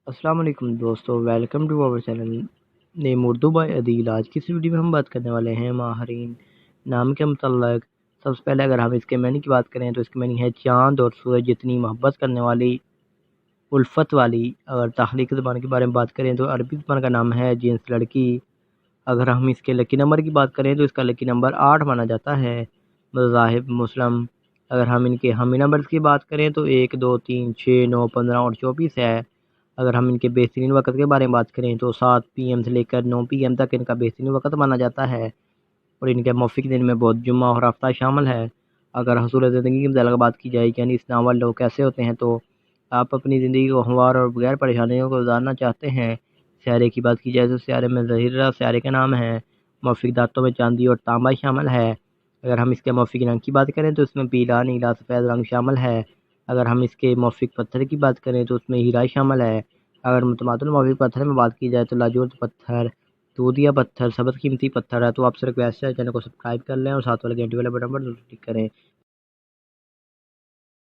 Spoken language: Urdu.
السلام علیکم دوستو، welcome to our channel name Urdu by Adeel. آج کی اس ویڈیو میں ہم بات کرنے والے ہیں ماہرین نام کے متعلق۔ سب سے پہلے اگر ہم اس کے معنی کی بات کریں تو اس کے معنی ہے چاند اور سورج جتنی محبت کرنے والی، الفت والی۔ اگر تخلیقی زبان کے بارے میں بات کریں تو عربی زبان کا نام ہے جنس لڑکی۔ اگر ہم اس کے لکی نمبر کی بات کریں تو اس کا لکی نمبر 8 مانا جاتا ہے، مذاہب مسلم۔ اگر ہم ان کے ہمی نمبرز کی بات کریں تو 1 2 3 6 9 15 اور 24 ہے۔ اگر ہم ان کے بہترین وقت کے بارے میں بات کریں تو 7 PM سے لے کر 9 PM تک ان کا بہترین وقت مانا جاتا ہے، اور ان کے موافق دن میں بدھ، جمعہ اور ہفتہ شامل ہے۔ اگر حصول زندگی کی متعلق بات کی جائے یعنی اس ناول لوگ کیسے ہوتے ہیں، تو آپ اپنی زندگی کو ہموار اور بغیر پریشانیوں کو گزارنا چاہتے ہیں۔ سیارے کی بات کی جائے تو سیارے میں ظہیرہ سیارے کا نام ہے، موافق دھاتوں میں چاندی اور تانبا شامل ہے۔ اگر ہم اس کے موافق رنگ کی بات کریں تو اس میں پیلا، نیلا، سفید رنگ شامل ہے۔ اگر ہم اس کے موافق پتھر کی بات کریں تو اس میں ہیرا شامل ہے۔ اگر متمادل موافق پتھر میں بات کی جائے تو لاجورد پتھر، دودھیا پتھر، سبز قیمتی پتھر ہے۔ تو آپ سے ریکویسٹ ہے چینل کو سبسکرائب کر لیں اور ساتھ والے گھنٹی والے بٹن پر ضرور کلک کریں